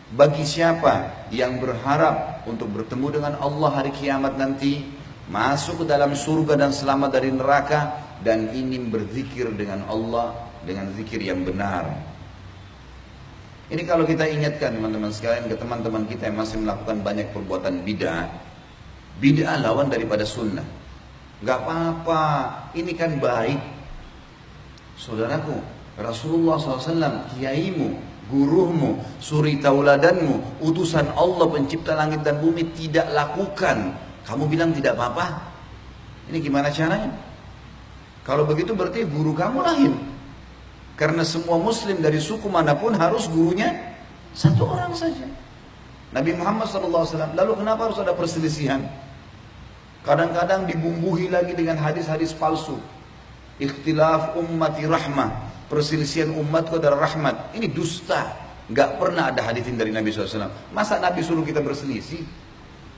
Bagi siapa yang berharap untuk bertemu dengan Allah hari kiamat nanti, masuk ke dalam surga dan selamat dari neraka, dan ingin berzikir dengan Allah dengan zikir yang benar. Ini kalau kita ingatkan teman-teman sekalian ke teman-teman kita yang masih melakukan banyak perbuatan bid'ah. Bid'ah lawan daripada sunnah. Gak apa-apa, ini kan baik. Saudaraku, Rasulullah SAW, kiaimu, gurumu, suri tauladanmu, utusan Allah pencipta langit dan bumi tidak lakukan. Kamu bilang tidak apa-apa? Ini gimana caranya? Kalau begitu berarti guru kamu lain. Karena semua muslim dari suku manapun harus gurunya satu orang saja. Nabi Muhammad SAW. Lalu kenapa harus ada perselisihan? Kadang-kadang dibumbuhi lagi dengan hadis-hadis palsu. Ikhtilaf ummati rahmah. Perselisihan umatku adalah rahmat. Ini dusta. Gak pernah ada hadisin dari Nabi SAW. Masa Nabi suruh kita berselisih?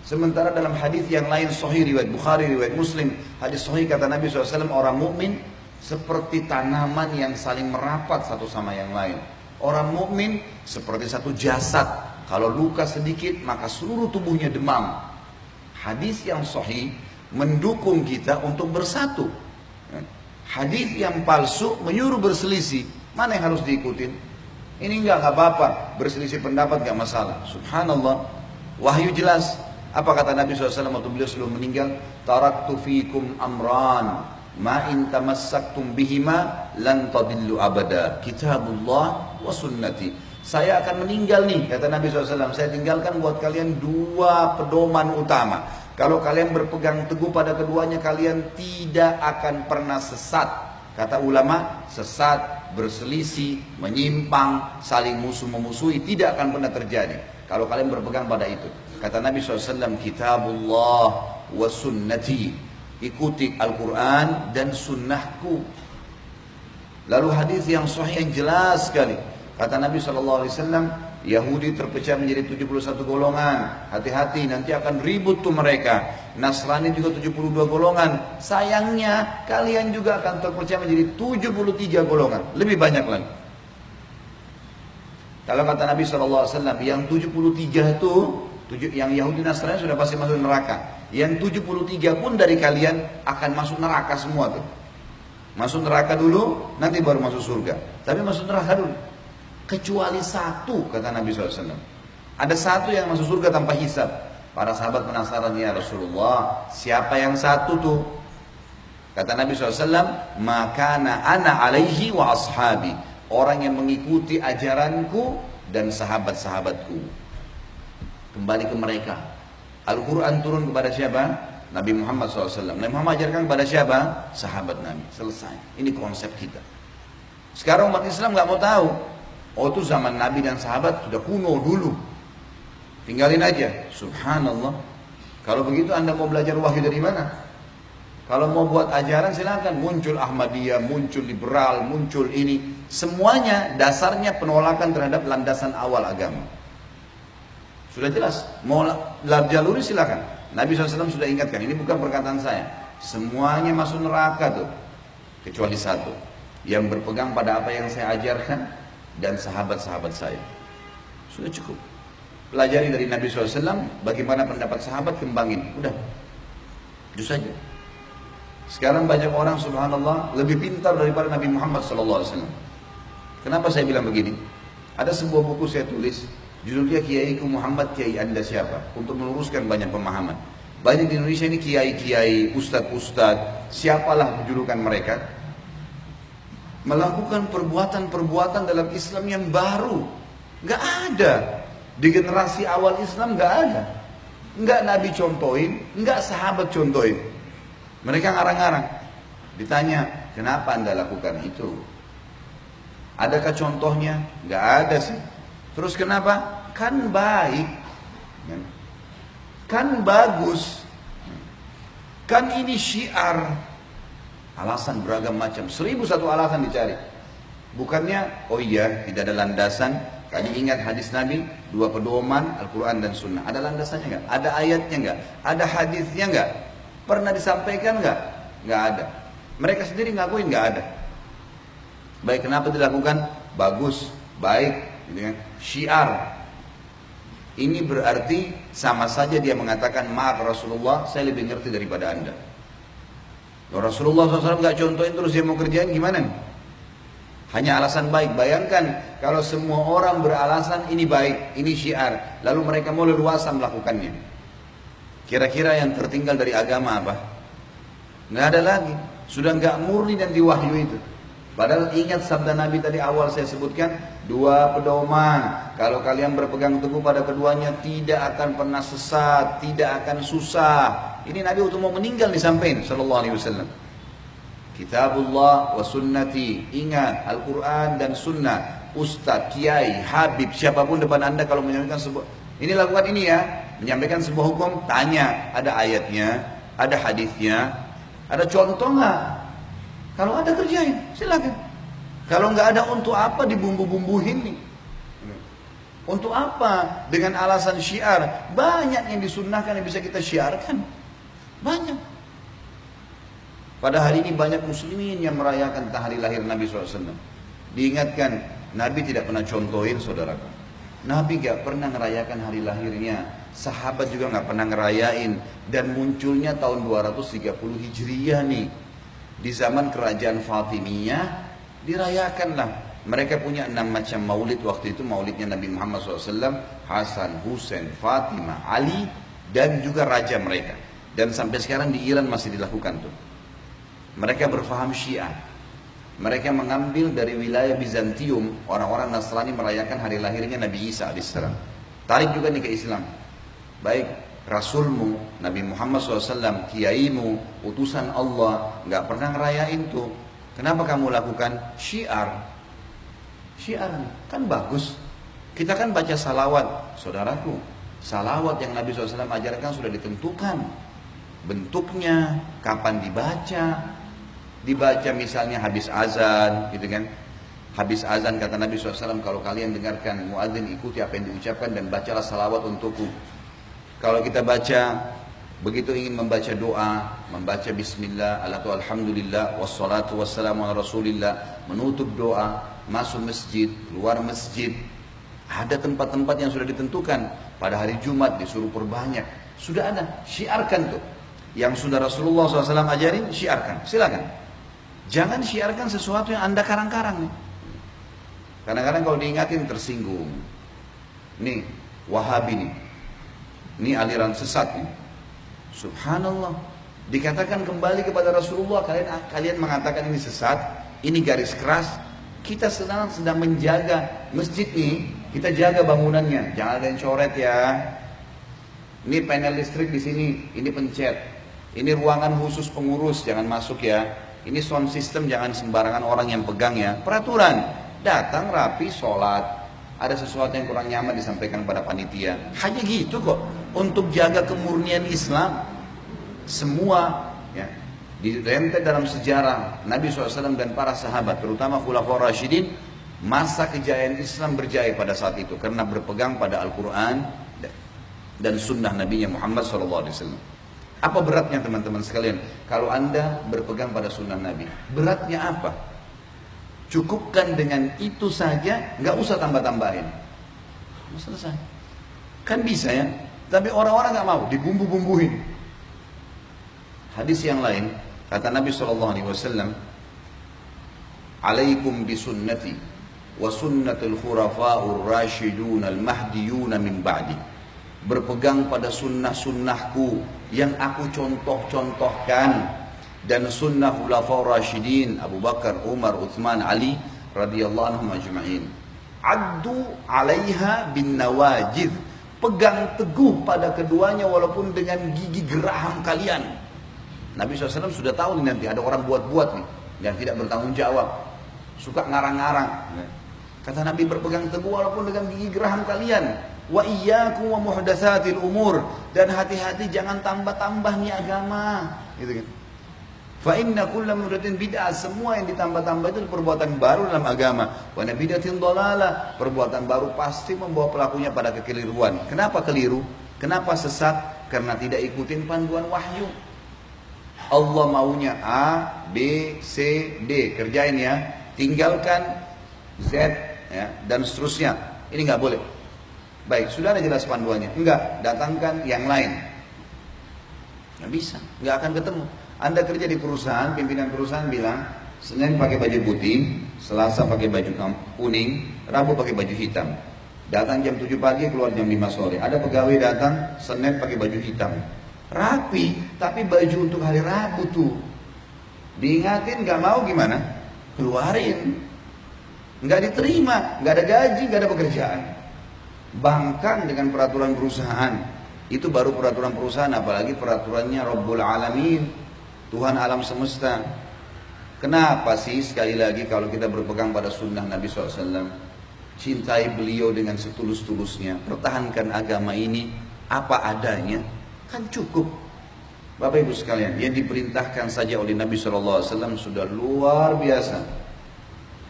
Sementara dalam hadis yang lain sahih riwayat Bukhari, riwayat Muslim, hadis sahih kata Nabi SAW, orang mukmin seperti tanaman yang saling merapat satu sama yang lain. Orang mukmin seperti satu jasad. Kalau luka sedikit maka seluruh tubuhnya demam. Hadis yang sahih mendukung kita untuk bersatu. Hadis yang palsu menyuruh berselisih. Mana yang harus diikutin? Ini enggak apa-apa. Berselisih pendapat enggak masalah. Subhanallah. Wahyu jelas. Apa kata Nabi SAW waktu beliau sebelum meninggal? Taraktu fikum amran. Ma in tamassaktum bihima lan tadillu abada. Kitabullah wa sunnati. Saya akan meninggal nih, kata Nabi SAW. Saya tinggalkan buat kalian dua pedoman utama. Kalau kalian berpegang teguh pada keduanya, kalian tidak akan pernah sesat. Kata ulama, sesat, berselisih, menyimpang, saling musuh-memusuhi, tidak akan pernah terjadi. Kalau kalian berpegang pada itu. Kata Nabi SAW, Kitabullah wa sunnati. Ikuti Al-Quran dan sunnahku. Lalu hadis yang sahih yang jelas sekali. Kata Nabi SAW, Yahudi terpecah menjadi 71 golongan. Hati-hati, nanti akan ribut tuh mereka. Nasrani juga 72 golongan. Sayangnya, kalian juga akan terpecah menjadi 73 golongan. Lebih banyak lagi. Kalau kata Nabi SAW, yang 73 itu, yang Yahudi Nasrani sudah pasti masuk neraka. Yang 73 pun dari kalian akan masuk neraka semua tuh. Masuk neraka dulu, nanti baru masuk surga. Tapi masuk neraka dulu. Kecuali satu, kata Nabi SAW. Ada satu yang masuk surga tanpa hisab. Para sahabat penasaran, ya Rasulullah, siapa yang satu tuh? Kata Nabi SAW, makana ana alaihi wa ashabi. Orang yang mengikuti ajaranku dan sahabat-sahabatku. Kembali ke mereka. Al-Quran turun kepada siapa? Nabi Muhammad SAW. Nabi Muhammad ajarkan kepada siapa? Sahabat Nabi. Selesai. Ini konsep kita. Sekarang umat Islam nggak mau tahu. Oh itu zaman Nabi dan sahabat sudah kuno dulu. Tinggalin aja. Subhanallah. Kalau begitu Anda mau belajar wahyu dari mana? Kalau mau buat ajaran silakan. Muncul Ahmadiyah, muncul liberal, muncul ini. Semuanya dasarnya penolakan terhadap landasan awal agama. Sudah jelas. Mau jaluri silakan. Nabi SAW sudah ingatkan. Ini bukan perkataan saya. Semuanya masuk neraka tuh. Kecuali satu. Yang berpegang pada apa yang saya ajarkan. Dan sahabat-sahabat saya. Sudah cukup. Pelajari dari Nabi SAW. Bagaimana pendapat sahabat, kembangin. Udah. Itu saja. Sekarang banyak orang subhanallah lebih pintar daripada Nabi Muhammad SAW. Kenapa saya bilang begini? Ada sebuah buku saya tulis. Judulnya Kiaiku Muhammad, Kiai Anda siapa? Untuk meluruskan banyak pemahaman. Banyak di Indonesia ini kiai-kiai, ustadz-ustadz. Siapalah julukan mereka. Melakukan perbuatan-perbuatan dalam Islam yang baru. Gak ada. Di generasi awal Islam gak ada. Gak Nabi contohin, gak sahabat contohin. Mereka ngarang-ngarang. Ditanya, kenapa Anda lakukan itu? Adakah contohnya? Gak ada sih. Terus kenapa? Kan baik. Kan bagus. Kan ini syiar. Alasan beragam macam. 1001 alasan dicari. Bukannya, oh iya, tidak ada landasan. Tadi ingat hadis Nabi, dua pedoman, Al-Quran dan Sunnah. Ada landasannya nggak? Ada ayatnya nggak? Ada hadisnya nggak? Pernah disampaikan nggak? Nggak ada. Mereka sendiri ngakuin nggak ada. Baik, kenapa dilakukan? Bagus, baik, gitu kan? Syiar. Ini berarti sama saja dia mengatakan, maaf Rasulullah, saya lebih ngerti daripada anda. Rasulullah SAW nggak contohin terus dia mau kerjain gimana nih? Hanya alasan baik. Bayangkan kalau semua orang beralasan ini baik, ini syiar, lalu mereka mau leluasa melakukannya. Kira-kira yang tertinggal dari agama apa? Nggak ada lagi. Sudah nggak murni dan diwahyu itu. Padahal ingat sabda Nabi tadi awal saya sebutkan, dua pedoman. Kalau kalian berpegang teguh pada keduanya tidak akan pernah sesat, tidak akan susah. Ini Nabi waktu mau meninggal disampaikan sallallahu alaihi wasallam. Kitabullah wa sunnati. Ingat Al-Quran dan sunnah. Ustaz, kiai, habib, siapapun depan anda kalau menyampaikan sebuah, ini lakukan ini ya, menyampaikan sebuah hukum, tanya, ada ayatnya, ada hadisnya, ada contoh nggak? Kalau ada kerjain, silakan. Kalau nggak ada, untuk apa dibumbu-bumbuhin nih? Untuk apa? Dengan alasan syiar. Banyak yang disunnahkan yang bisa kita syiarkan. Banyak. Pada hari ini banyak muslimin yang merayakan hari lahir Nabi SAW. Diingatkan, Nabi tidak pernah contohin saudaraku. Nabi gak pernah ngerayakan hari lahirnya. Sahabat juga gak pernah ngerayain. Dan munculnya tahun 230 Hijriyah nih. Di zaman kerajaan Fatimiyah, dirayakanlah. Mereka punya 6 macam maulid waktu itu. Maulidnya Nabi Muhammad SAW. Hasan, Husain, Fatimah, Ali, dan juga raja mereka. Dan sampai sekarang di Iran masih dilakukan tuh. Mereka berfaham Syiah. Mereka mengambil dari wilayah Bizantium, orang-orang Nasrani merayakan hari lahirnya Nabi Isa AS. Tarik juga nih ke Islam. Baik, Rasulmu, Nabi Muhammad SAW, kiaimu, utusan Allah, nggak pernah ngerayain tuh. Kenapa kamu lakukan? Syiar. Syiar kan bagus. Kita kan baca salawat, saudaraku. Salawat yang Nabi SAW ajarkan sudah ditentukan. Bentuknya, kapan dibaca misalnya habis azan, gitu kan? Habis azan kata Nabi SAW, kalau kalian dengarkan muadzin ikuti apa yang diucapkan dan bacalah salawat untukku. Kalau kita baca, begitu ingin membaca doa, membaca Bismillah, atau Alhamdulillah, wassalatu wassalamu ala Rasulillah, menutup doa, masuk masjid, keluar masjid, ada tempat-tempat yang sudah ditentukan. Pada hari Jumat disuruh perbanyak, sudah ada, syiarkan tuh. Yang sudah Rasulullah SAW ajarin, syiarkan, silakan. Jangan syiarkan sesuatu yang anda karang-karang nih. Kadang-kadang kalau diingatin tersinggung. Nih, Wahabi nih. Ini aliran sesat nih. Subhanallah. Dikatakan kembali kepada Rasulullah, kalian mengatakan ini sesat, ini garis keras. Kita sedang menjaga masjid nih, kita jaga bangunannya. Jangan ada yang coret ya. Ini panel listrik di sini, ini pencet. Ini ruangan khusus pengurus, jangan masuk ya. Ini sound system, jangan sembarangan orang yang pegang ya. Peraturan, datang rapi, sholat. Ada sesuatu yang kurang nyaman disampaikan pada panitia. Hanya gitu kok, untuk jaga kemurnian Islam. Semua ya, direntet dalam sejarah Nabi SAW dan para sahabat, terutama Khulafaur Rasyidin. Masa kejayaan Islam berjaya pada saat itu, karena berpegang pada Al-Quran dan sunnah Nabi Muhammad SAW. Apa beratnya teman-teman sekalian? Kalau anda berpegang pada sunnah Nabi, beratnya apa? Cukupkan dengan itu saja, nggak usah tambah-tambahin. Selesai. Kan bisa ya, tapi orang-orang nggak mau, dibumbu-bumbuhin. Hadis yang lain, kata Nabi SAW, alaikum bisunnati wa sunnatul khurafa'ur rasyidun al-mahdiyun min ba'di. Berpegang pada sunnah-sunnahku yang aku contoh-contohkan, dan sunnah khulafaur rasyidin Abu Bakar, Umar, Utsman, Ali radhiyallahu anhum ajma'in. Addu 'alaiha bin nawajid. Pegang teguh pada keduanya walaupun dengan gigi geraham kalian. Nabi SAW sudah tahu nih, nanti ada orang buat-buat nih yang tidak bertanggung jawab, suka ngarang-ngarang. Kata Nabi, berpegang teguh walaupun dengan gigi geraham kalian. Wa iyyakum wa muhdatsatil umur, dan hati-hati jangan tambah-tambah nih agama, gitu kan. Fa inna kulla muhdatsin bid'ah, semua yang ditambah-tambah itu perbuatan baru dalam agama. Wa bid'atin dhalalah, perbuatan baru pasti membawa pelakunya pada kekeliruan. Kenapa keliru? Kenapa sesat? Karena tidak ikutin panduan wahyu. Allah maunya A, B, C, D, kerjain ya. Tinggalkan Z ya, dan seterusnya. Ini nggak boleh. Baik, sudah ada jelas panduannya. Enggak, datangkan yang lain. Nggak bisa, nggak akan ketemu. Anda kerja di perusahaan, pimpinan perusahaan bilang, Senin pakai baju putih, Selasa pakai baju kuning, Rabu pakai baju hitam. Datang jam 7 pagi, keluar jam 5 sore. Ada pegawai datang, Senin pakai baju hitam. Rapi, tapi baju untuk hari Rabu tuh. Diingatin nggak mau gimana? Keluarin. Nggak diterima, nggak ada gaji, nggak ada pekerjaan. Bangkang dengan peraturan perusahaan. Itu baru peraturan perusahaan, apalagi peraturannya Rabbul Alamin, Tuhan alam semesta. Kenapa sih sekali lagi kalau kita berpegang pada sunnah Nabi SAW, cintai beliau dengan setulus-tulusnya, pertahankan agama ini apa adanya, kan cukup. Bapak Ibu sekalian, yang diperintahkan saja oleh Nabi SAW sudah luar biasa,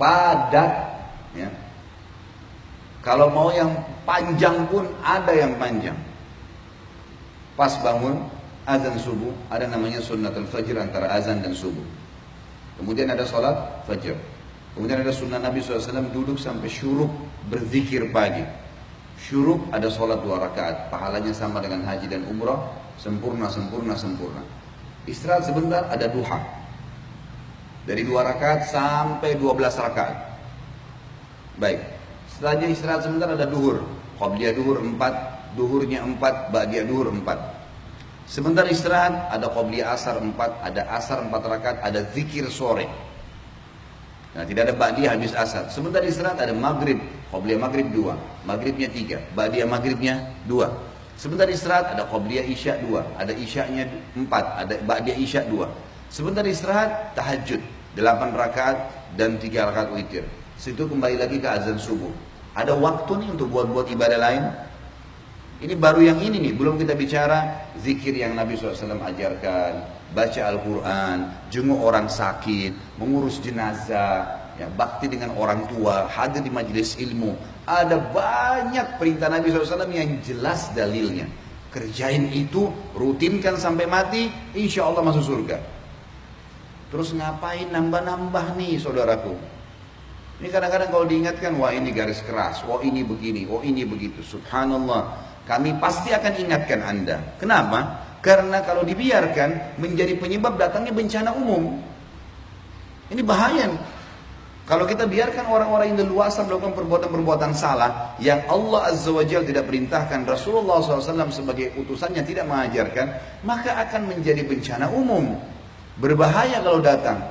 padat, ya. Kalau mau yang panjang pun ada yang panjang. Pas bangun azan subuh, ada namanya sunnatul fajr antara azan dan subuh. Kemudian ada sholat fajr. Kemudian ada sunnah Nabi SAW duduk sampai syuruk berzikir pagi. Syuruk ada sholat 2 rakaat, pahalanya sama dengan haji dan umrah, sempurna, sempurna, sempurna. Istirahat sebentar, ada duha. Dari 2 rakaat sampai 12 rakaat. Baik. Setelahnya istirahat sebentar, ada duhur. Qabliyah duhur 4, duhurnya 4, ba'diyah duhur 4. Sebentar istirahat, ada qabliyah asar 4, ada asar 4 rakaat, ada zikir sore. Nah, tidak ada ba'diyah habis asar. Sebentar istirahat, ada maghrib, qabliyah maghrib 2, maghribnya 3, ba'diyah maghribnya 2. Sebentar istirahat, ada qabliyah isya 2, ada isyanya 4, ada ba'diyah isya 2. Sebentar istirahat, tahajud 8 rakaat dan 3 rakaat witir. Situ kembali lagi ke azan subuh. Ada waktu nih untuk buat-buat ibadah lain. Ini baru yang ini nih, belum kita bicara zikir yang Nabi SAW ajarkan, baca Al-Quran, jenguk orang sakit, mengurus jenazah, ya, bakti dengan orang tua, hadir di majelis ilmu. Ada banyak perintah Nabi SAW yang jelas dalilnya. Kerjain itu, rutinkan sampai mati, insya Allah masuk surga. Terus ngapain nambah-nambah nih saudaraku? Ini kadang-kadang kalau diingatkan, wah ini garis keras, wah ini begini, wah ini begitu. Subhanallah, kami pasti akan ingatkan Anda. Kenapa? Karena kalau dibiarkan menjadi penyebab datangnya bencana umum. Ini bahaya nih. Kalau kita biarkan orang-orang yang leluasa melakukan perbuatan-perbuatan salah yang Allah Azza wa Jalla tidak perintahkan, Rasulullah SAW sebagai utusannya tidak mengajarkan, maka akan menjadi bencana umum. Berbahaya kalau datang.